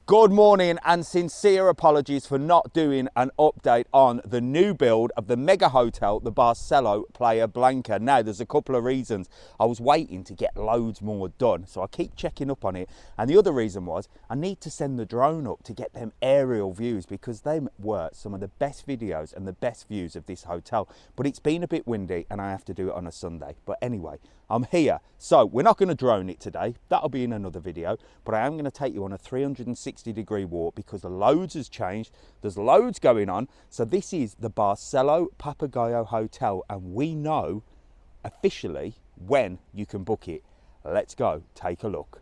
Good morning and sincere apologies for not doing an update on the new build of the mega hotel, the Barcelo Playa Blanca. Now, there's a couple of reasons. I was waiting to get loads more done, so I keep checking up on it. And the other reason was I need to send the drone up to get them aerial views because they were some of the best videos and the best views of this hotel. But it's been a bit windy and I have to do it on a Sunday. But anyway, I'm here. So we're not going to drone it today. That'll be in another video. But I am going to take you on a 360-degree walk because the loads has changed. There's loads going on. So this is the Barcelo Papagayo Hotel and we know officially when you can book it. Let's go take a look.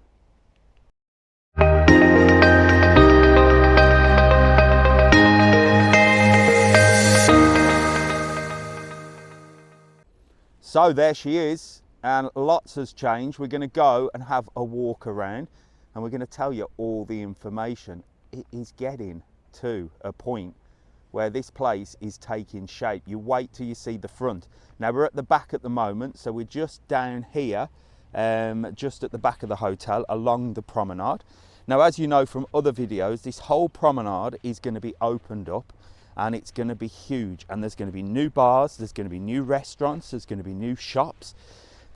So there she is. And lots has changed. We're going to go and have a walk around and we're going to tell you all the information. It is getting to a point where this place is taking shape. You wait till you see the front. Now we're at the back at the moment, so we're just down here, just at the back of the hotel along the promenade. Now, as you know from other videos, this whole promenade is going to be opened up and it's going to be huge. And there's going to be new bars, there's going to be new restaurants, there's going to be new shops.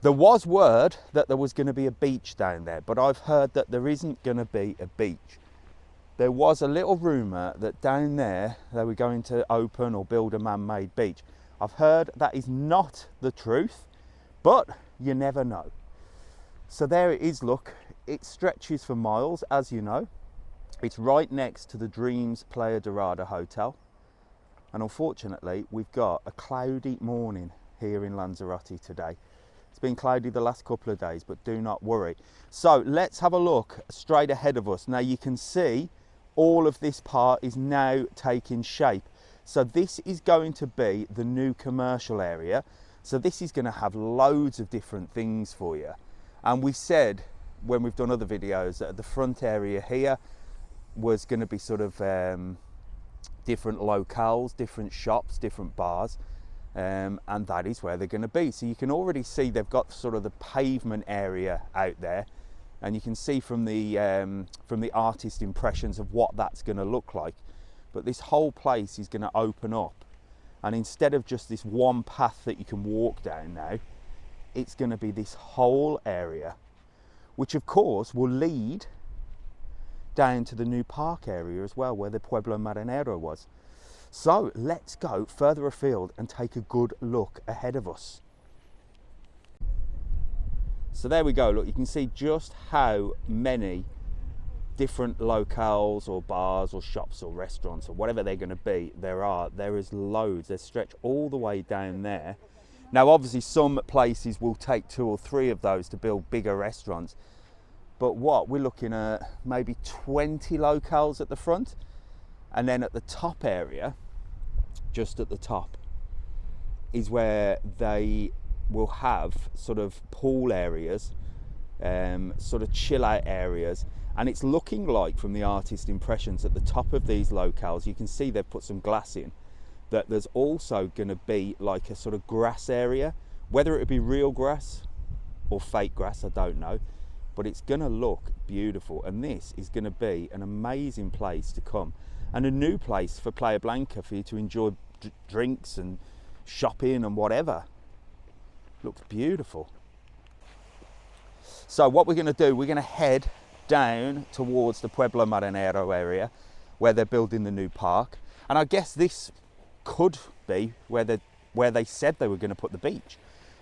There was word that there was going to be a beach down there, but I've heard that there isn't going to be a beach. There was a little rumour that down there they were going to open or build a man-made beach. I've heard that is not the truth, but you never know. So there it is, look. It stretches for miles, as you know. It's right next to the Dreams Playa Dorada Hotel. And unfortunately, we've got a cloudy morning here in Lanzarote today. It's been cloudy the last couple of days, but do not worry. So let's have a look straight ahead of us. Now you can see all of this part is now taking shape. So this is going to be the new commercial area. So this is going to have loads of different things for you. And we said when we've done other videos that the front area here was going to be sort of different locales, different shops, different bars. And that is where they're going to be. So you can already see they've got sort of the pavement area out there, and you can see from the artist impressions of what that's going to look like. But this whole place is going to open up, and instead of just this one path that you can walk down now, it's going to be this whole area, which of course will lead down to the new park area as well, where the Pueblo marinero was. So let's go further afield and take a good look ahead of us. So there we go. Look, you can see just how many different locales or bars or shops or restaurants or whatever they're going to be there are. There is loads. They stretch all the way down there. Now obviously some places will take 2 or 3 of those to build bigger restaurants, but what we're looking at, maybe 20 locales at the front. And then at the top area, just at the top, is where they will have sort of pool areas, sort of chill out areas. And it's looking like, from the artist impressions, at the top of these locales, you can see they've put some glass in, that there's also going to be like a sort of grass area. Whether it would be real grass or fake grass, I don't know. But it's going to look beautiful. And this is going to be an amazing place to come. And a new place for Playa Blanca for you to enjoy drinks and shopping and whatever. Looks beautiful. So what we're going to do, we're going to head down towards the Pueblo marinero area where they're building the new park. And I guess this could be where they said they were going to put the beach.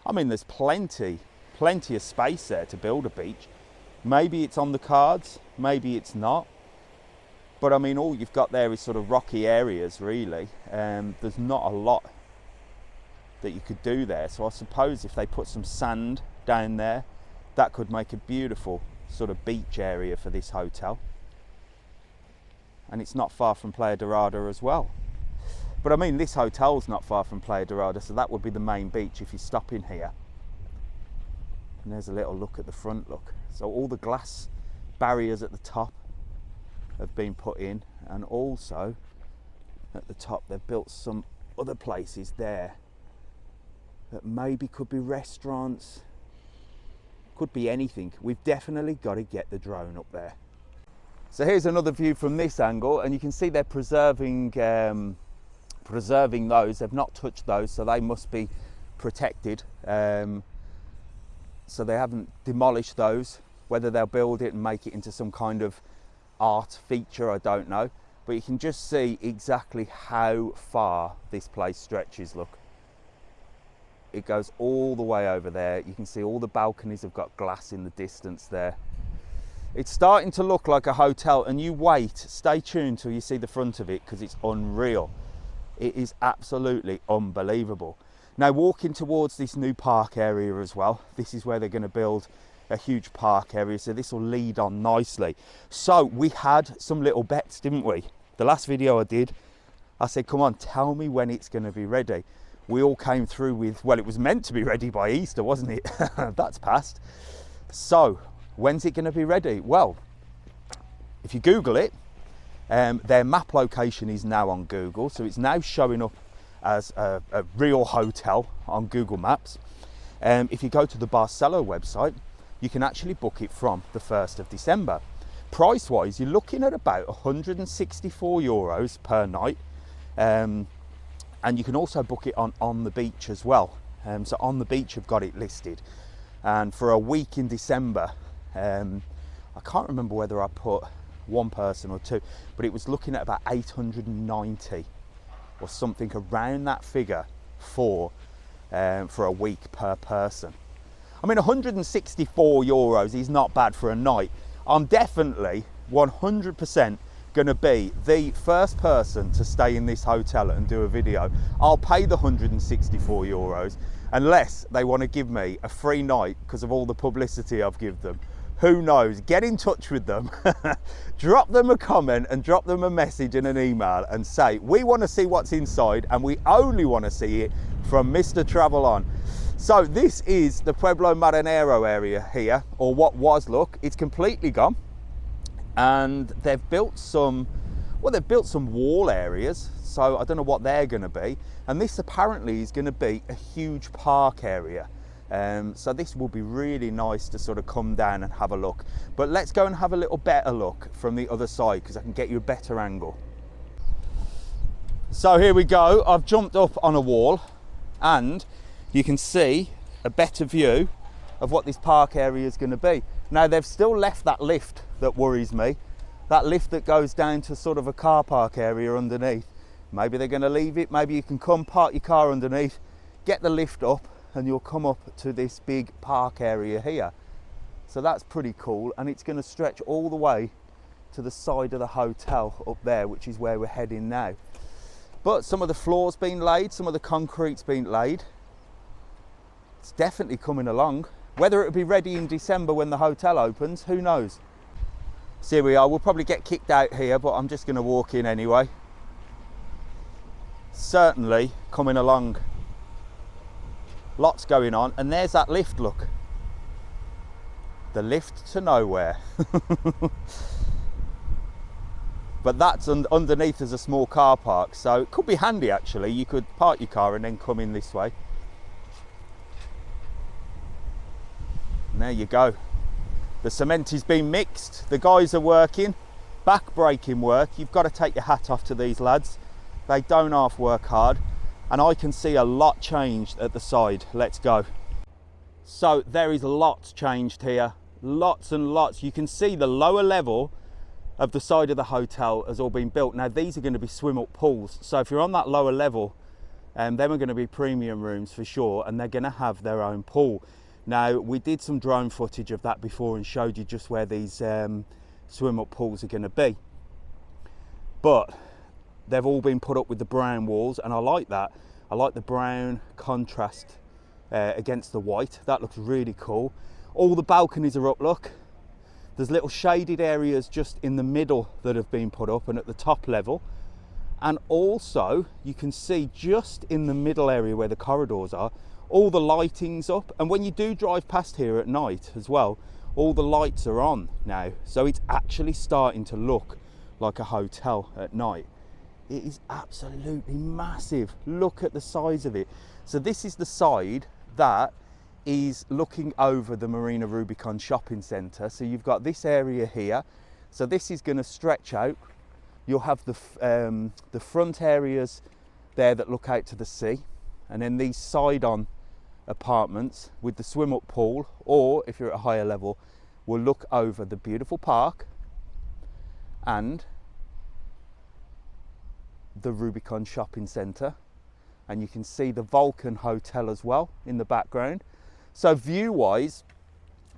I mean, there's plenty of space there to build a beach. Maybe it's on the cards, maybe it's not. But I mean, all you've got there is sort of rocky areas, really. There's not a lot that you could do there. So I suppose if they put some sand down there, that could make a beautiful sort of beach area for this hotel. And it's not far from Playa Dorada as well. But I mean, this hotel's not far from Playa Dorada, so that would be the main beach if you stop in here. And there's a little look at the front, look. So all the glass barriers at the top have been put in, and also at the top they've built some other places there that maybe could be restaurants, could be anything. We've definitely got to get the drone up there. So here's another view from this angle, and you can see they're preserving those. They've not touched those, so they must be protected. So they haven't demolished those. Whether they'll build it and make it into some kind of art feature, I don't know. But you can just see exactly how far this place stretches. Look, it goes all the way over there. You can see all the balconies have got glass in the distance there. It's starting to look like a hotel, and you wait, stay tuned till you see the front of it, because it's unreal. It is absolutely unbelievable. Now, walking towards this new park area as well, this is where they're going to build a huge park area, so this will lead on nicely. So we had some little bets, didn't we? The last video I did, I said, come on, tell me when it's going to be ready. We all came through with, well, it was meant to be ready by Easter, wasn't it? That's passed. So when's it going to be ready? Well, if you Google it, their map location is now on Google, so it's now showing up as a real hotel on Google Maps. If you go to the Barcelo website, you can actually book it from the 1st of December. Price wise, you're looking at about 164 euros per night. And you can also book it on the beach as well. So on the beach, I've got it listed. And for a week in December, I can't remember whether I put one person or two, but it was looking at about 890 or something around that figure for a week per person. I mean, 164 euros is not bad for a night. I'm definitely 100% going to be the first person to stay in this hotel and do a video. I'll pay the 164 euros unless they want to give me a free night because of all the publicity I've given them. Who knows? Get in touch with them, drop them a comment and drop them a message in an email and say, we want to see what's inside and we only want to see it from Mr. TravelON. So this is the Pueblo Marinero area here, or what was, look, it's completely gone. And they've built some, well, they've built some wall areas. So I don't know what they're going to be. And this apparently is going to be a huge park area. So this will be really nice to sort of come down and have a look. But let's go and have a little better look from the other side because I can get you a better angle. So here we go. I've jumped up on a wall and you can see a better view of what this park area is going to be. Now they've still left that lift that worries me. That lift that goes down to sort of a car park area underneath. Maybe they're going to leave it. Maybe you can come park your car underneath, get the lift up, and you'll come up to this big park area here. So that's pretty cool, and it's going to stretch all the way to the side of the hotel up there, which is where we're heading now. But some of the floor's been laid, some of the concrete's been laid. It's definitely coming along. Whether it'll be ready in December when the hotel opens, who knows? So here we are. We'll probably get kicked out here, but I'm just going to walk in anyway. Certainly coming along. Lots going on, and there's that lift, look. The lift to nowhere. But that's underneath is a small car park, so it could be handy actually. You could park your car and then come in this way. And there you go. The cement is being mixed. The guys are working. Back-breaking work. You've got to take your hat off to these lads. They don't half work hard. And I can see a lot changed at the side. Let's go. So there is lots changed here. Lots and lots. You can see the lower level of the side of the hotel has all been built. Now these are going to be swim-up pools. So if you're on that lower level, them are going to be premium rooms for sure. And they're going to have their own pool. Now, we did some drone footage of that before and showed you just where these swim-up pools are going to be. But they've all been put up with the brown walls, and I like that. I like the brown contrast against the white. That looks really cool. All the balconies are up, look. There's little shaded areas just in the middle that have been put up and at the top level. And also, you can see just in the middle area where the corridors are, all the lighting's up, and when you do drive past here at night as well, all the lights are on now, so it's actually starting to look like a hotel at night. It is absolutely massive. Look at the size of it. So this is the side that is looking over the Marina Rubicon shopping centre. So you've got this area here. So this is going to stretch out. You'll have the front areas there that look out to the sea, and then these side-on apartments with the swim-up pool, or if you're at a higher level, will look over the beautiful park and the Rubicon shopping centre, and you can see the Vulcan Hotel as well in the background. So view-wise,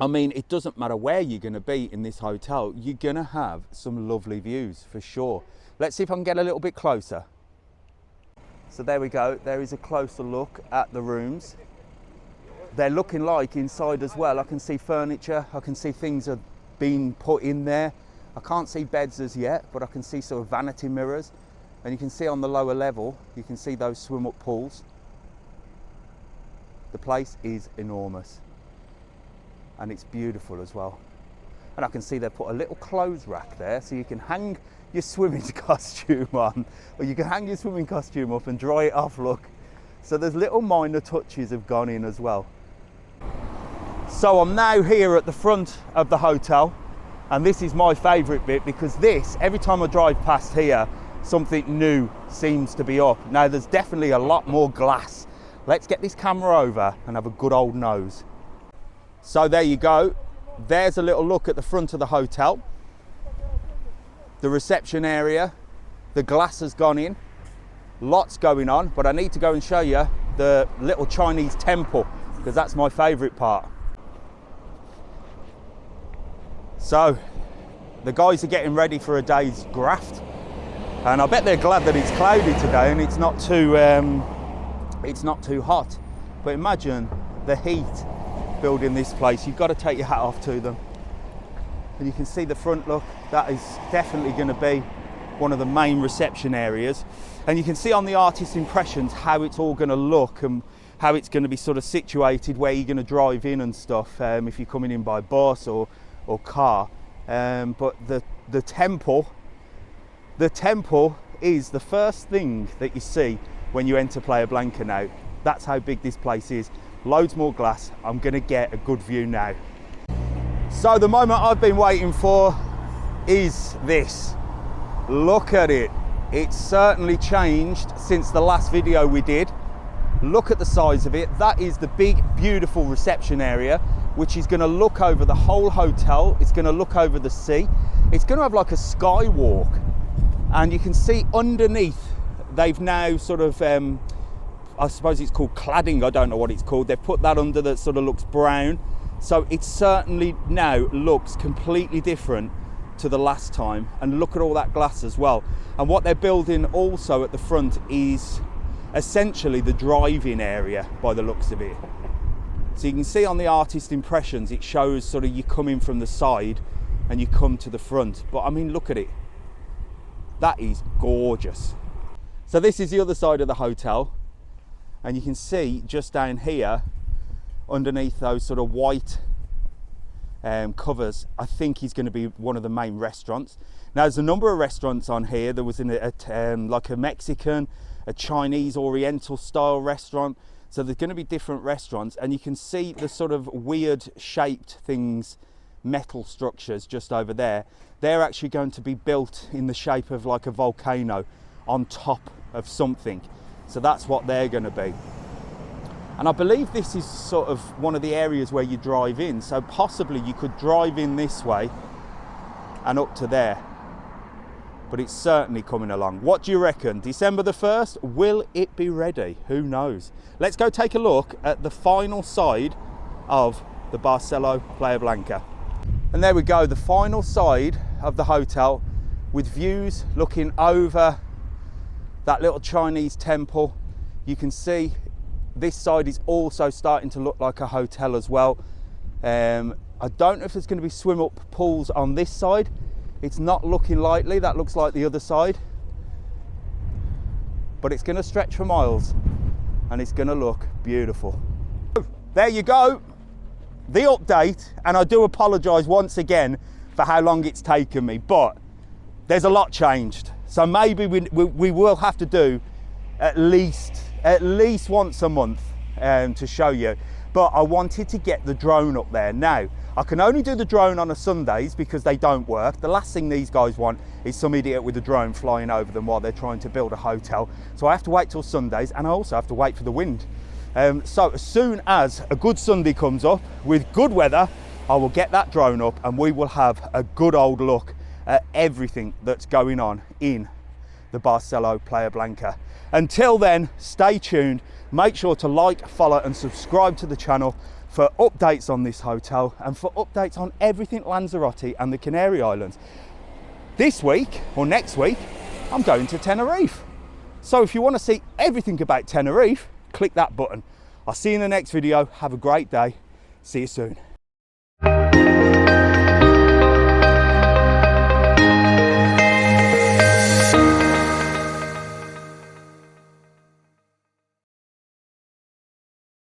I mean, it doesn't matter where you're going to be in this hotel, you're going to have some lovely views for sure. Let's see if I can get a little bit closer. So there we go, there is a closer look at the rooms. They're looking like inside as well. I can see furniture, I can see things are being put in there. I can't see beds as yet, but I can see sort of vanity mirrors. And you can see on the lower level, you can see those swim-up pools. The place is enormous. And it's beautiful as well. And I can see they've put a little clothes rack there, so you can hang your swimming costume on, or you can hang your swimming costume up and dry it off, look. So there's little minor touches have gone in as well. So I'm now here at the front of the hotel, and this is my favourite bit, because this, every time I drive past here, something new seems to be up. Now there's definitely a lot more glass. Let's get this camera over and have a good old nose. So there you go. There's a little look at the front of the hotel. The reception area, the glass has gone in. Lots going on, but I need to go and show you the little Chinese temple, because that's my favourite part. So the guys are getting ready for a day's graft, and I bet they're glad that it's cloudy today and it's not too hot. But imagine the heat building this place. You've got to take your hat off to them. And you can see the front look. That is definitely going to be one of the main reception areas. And you can see on the artist impressions how it's all going to look and how it's going to be sort of situated, where you're going to drive in and stuff, if you're coming in by bus or car. But the temple is the first thing that you see when you enter Playa Blanca now. That's how big this place is. Loads more glass. I'm going to get a good view now. So the moment I've been waiting for is this. Look at it. It's certainly changed since the last video we did. Look at the size of it. That is the big, beautiful reception area, which is going to look over the whole hotel. It's going to look over the sea. It's going to have like a skywalk. And you can see underneath, they've now sort of, I suppose it's called cladding. I don't know what it's called. They've put that under that sort of looks brown. So it certainly now looks completely different to the last time. And look at all that glass as well. And what they're building also at the front is essentially the drive-in area by the looks of it. So you can see on the artist impressions, it shows sort of you come in from the side and you come to the front. But I mean, look at it. That is gorgeous. So this is the other side of the hotel. And you can see just down here, underneath those sort of white covers, I think is going to be one of the main restaurants. Now there's a number of restaurants on here. There was like a Mexican, a Chinese Oriental style restaurant. So there's going to be different restaurants, and you can see the sort of weird shaped things, metal structures just over there. They're actually going to be built in the shape of like a volcano on top of something. So that's what they're going to be. And I believe this is sort of one of the areas where you drive in. So possibly you could drive in this way and up to there. But it's certainly coming along. What do you reckon? December the 1st, will it be ready? Who knows? Let's go take a look at the final side of the Barcelo Playa Blanca. And there we go, the final side of the hotel with views looking over that little Chinese temple. You can see this side is also starting to look like a hotel as well. I don't know if there's going to be swim up pools on this side. It's not looking likely. That looks like the other side. But it's going to stretch for miles and it's going to look beautiful. There you go. The update, and I do apologise once again for how long it's taken me, but there's a lot changed. So maybe we will have to do at least once a month to show you. But I wanted to get the drone up there. Now, I can only do the drone on a Sundays because they don't work. The last thing these guys want is some idiot with a drone flying over them while they're trying to build a hotel. So I have to wait till Sundays, and I also have to wait for the wind. So as soon as a good Sunday comes up with good weather, I will get that drone up and we will have a good old look at everything that's going on in the Barcelo Playa Blanca. Until then, stay tuned. Make sure to like, follow and subscribe to the channel for updates on this hotel and for updates on everything Lanzarote and the Canary Islands. This week or next week, I'm going to Tenerife. So if you want to see everything about Tenerife, click that button. I'll see you in the next video. Have a great day. See you soon.